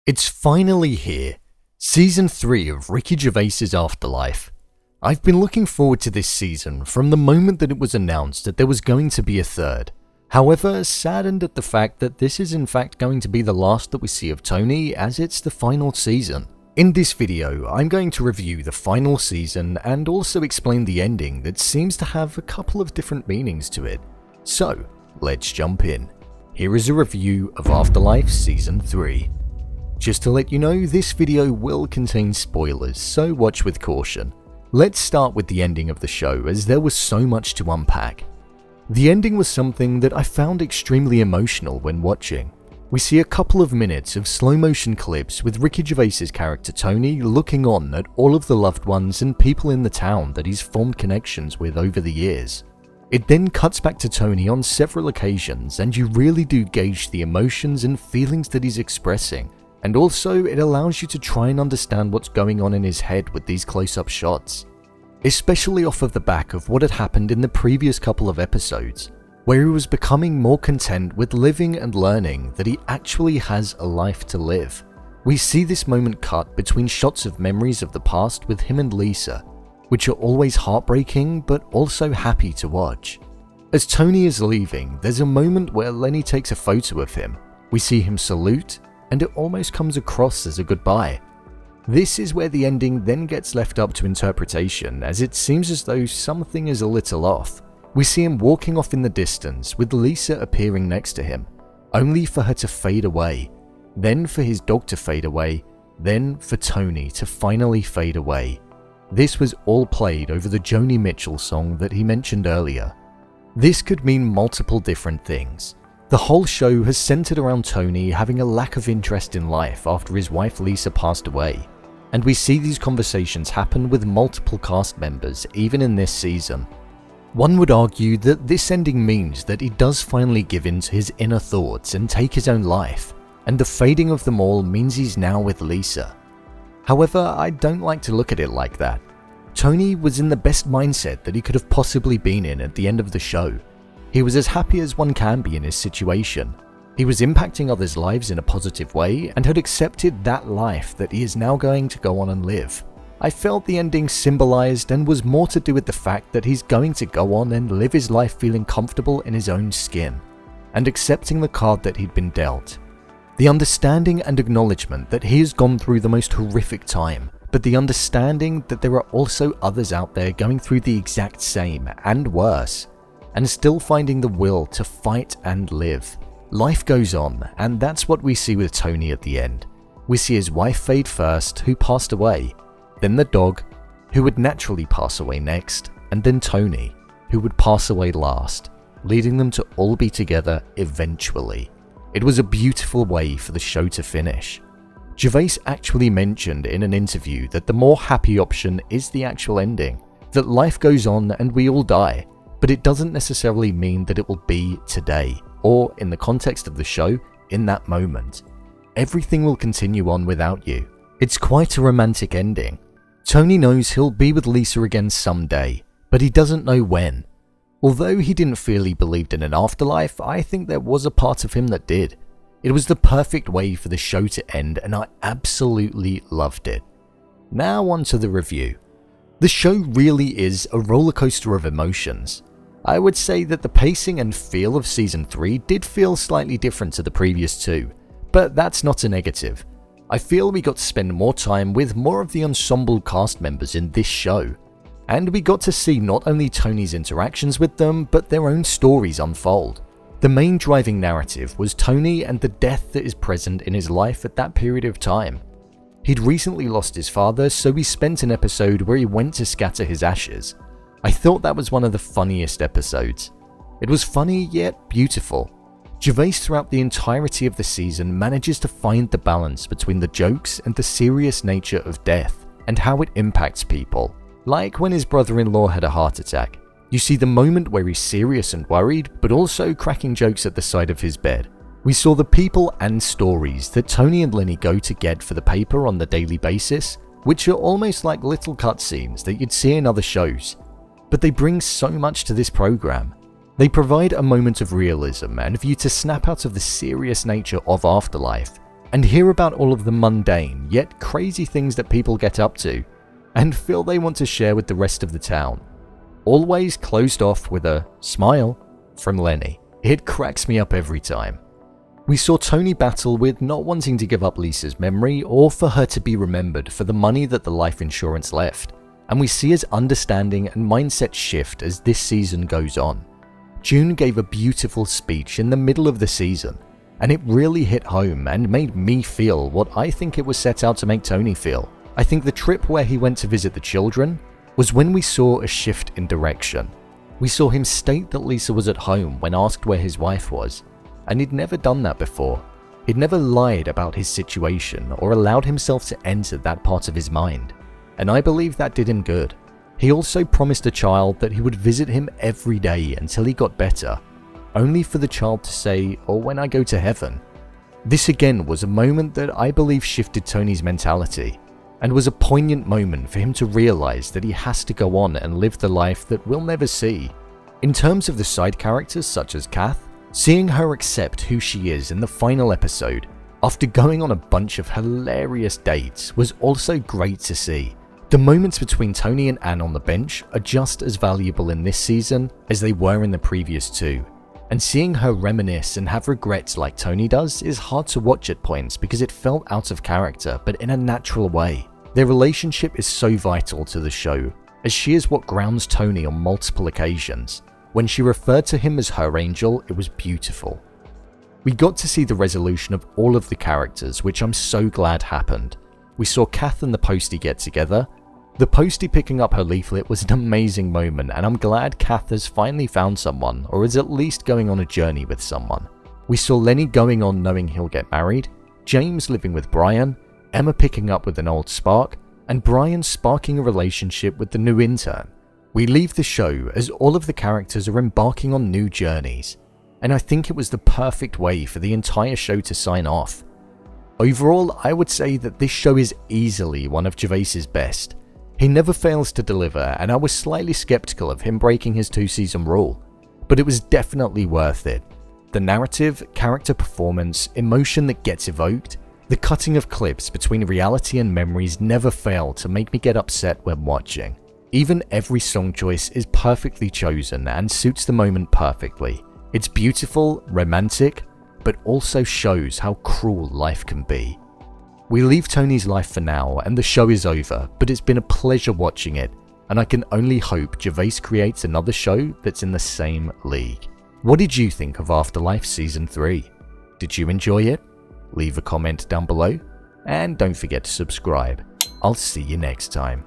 It's finally here, Season 3 of Ricky Gervais's Afterlife. I've been looking forward to this season from the moment that it was announced that there was going to be a third. However, saddened at the fact that this is in fact going to be the last that we see of Tony, as it's the final season. In this video, I'm going to review the final season and also explain the ending that seems to have a couple of different meanings to it. So, let's jump in. Here is a review of Afterlife Season 3. Just to let you know, this video will contain spoilers, so watch with caution. Let's start with the ending of the show, as there was so much to unpack. The ending was something that I found extremely emotional when watching. We see a couple of minutes of slow motion clips with Ricky Gervais's character Tony looking on at all of the loved ones and people in the town that he's formed connections with over the years. It then cuts back to Tony on several occasions, and you really do gauge the emotions and feelings that he's expressing. And also, it allows you to try and understand what's going on in his head with these close-up shots. Especially off of the back of what had happened in the previous couple of episodes, where he was becoming more content with living and learning that he actually has a life to live. We see this moment cut between shots of memories of the past with him and Lisa, which are always heartbreaking but also happy to watch. As Tony is leaving, there's a moment where Lenny takes a photo of him. We see him salute, and it almost comes across as a goodbye. This is where the ending then gets left up to interpretation, as it seems as though something is a little off. We see him walking off in the distance with Lisa appearing next to him, only for her to fade away, then for his dog to fade away, then for Tony to finally fade away. This was all played over the Joni Mitchell song that he mentioned earlier. This could mean multiple different things. The whole show has centered around Tony having a lack of interest in life after his wife Lisa passed away, and we see these conversations happen with multiple cast members even in this season. One would argue that this ending means that he does finally give in to his inner thoughts and take his own life, and the fading of them all means he's now with Lisa. However, I don't like to look at it like that. Tony was in the best mindset that he could have possibly been in at the end of the show. He was as happy as one can be in his situation. He was impacting others' lives in a positive way and had accepted that life that he is now going to go on and live. I felt the ending symbolized and was more to do with the fact that he's going to go on and live his life feeling comfortable in his own skin and accepting the card that he'd been dealt. The understanding and acknowledgement that he has gone through the most horrific time, but the understanding that there are also others out there going through the exact same and worse, and still finding the will to fight and live. Life goes on, and that's what we see with Tony at the end. We see his wife fade first, who passed away, then the dog, who would naturally pass away next, and then Tony, who would pass away last, leading them to all be together eventually. It was a beautiful way for the show to finish. Gervais actually mentioned in an interview that the more happy option is the actual ending, that life goes on and we all die, but it doesn't necessarily mean that it will be today, or in the context of the show, in that moment. Everything will continue on without you. It's quite a romantic ending. Tony knows he'll be with Lisa again someday, but he doesn't know when. Although he didn't feel he believed in an afterlife, I think there was a part of him that did. It was the perfect way for the show to end, and I absolutely loved it. Now on to the review. The show really is a roller coaster of emotions. I would say that the pacing and feel of Season 3 did feel slightly different to the previous two, but that's not a negative. I feel we got to spend more time with more of the ensemble cast members in this show, and we got to see not only Tony's interactions with them, but their own stories unfold. The main driving narrative was Tony and the death that is present in his life at that period of time. He'd recently lost his father, so we spent an episode where he went to scatter his ashes. I thought that was one of the funniest episodes. It was funny yet beautiful. Gervais throughout the entirety of the season manages to find the balance between the jokes and the serious nature of death and how it impacts people. Like when his brother-in-law had a heart attack. You see the moment where he's serious and worried, but also cracking jokes at the side of his bed. We saw the people and stories that Tony and Lenny go to get for the paper on the daily basis, which are almost like little cutscenes that you'd see in other shows. But they bring so much to this program. They provide a moment of realism and for you to snap out of the serious nature of Afterlife, and hear about all of the mundane yet crazy things that people get up to and feel they want to share with the rest of the town. Always closed off with a smile from Lenny. It cracks me up every time. We saw Tony battle with not wanting to give up Lisa's memory or for her to be remembered for the money that the life insurance left, and we see his understanding and mindset shift as this season goes on. June gave a beautiful speech in the middle of the season, and it really hit home and made me feel what I think it was set out to make Tony feel. I think the trip where he went to visit the children was when we saw a shift in direction. We saw him state that Lisa was at home when asked where his wife was, and he'd never done that before. He'd never lied about his situation or allowed himself to enter that part of his mind, and I believe that did him good. He also promised a child that he would visit him every day until he got better, only for the child to say, "or when I go to heaven." This again was a moment that I believe shifted Tony's mentality, and was a poignant moment for him to realize that he has to go on and live the life that we'll never see. In terms of the side characters such as Kath, seeing her accept who she is in the final episode, after going on a bunch of hilarious dates, was also great to see. The moments between Tony and Anne on the bench are just as valuable in this season as they were in the previous two, and seeing her reminisce and have regrets like Tony does is hard to watch at points because it felt out of character but in a natural way. Their relationship is so vital to the show, as she is what grounds Tony on multiple occasions. When she referred to him as her angel, it was beautiful. We got to see the resolution of all of the characters, which I'm so glad happened. We saw Kath and the Postie get together. The Postie picking up her leaflet was an amazing moment, and I'm glad Kath has finally found someone, or is at least going on a journey with someone. We saw Lenny going on knowing he'll get married, James living with Brian, Emma picking up with an old spark, and Brian sparking a relationship with the new intern. We leave the show as all of the characters are embarking on new journeys, and I think it was the perfect way for the entire show to sign off. Overall, I would say that this show is easily one of Gervais's best. He never fails to deliver, and I was slightly skeptical of him breaking his 2-season rule, but it was definitely worth it. The narrative, character performance, emotion that gets evoked, the cutting of clips between reality and memories never fail to make me get upset when watching. Even every song choice is perfectly chosen and suits the moment perfectly. It's beautiful, romantic, but also shows how cruel life can be. We leave Tony's life for now and the show is over, but it's been a pleasure watching it, and I can only hope Gervais creates another show that's in the same league. What did you think of Afterlife Season 3? Did you enjoy it? Leave a comment down below, and don't forget to subscribe. I'll see you next time.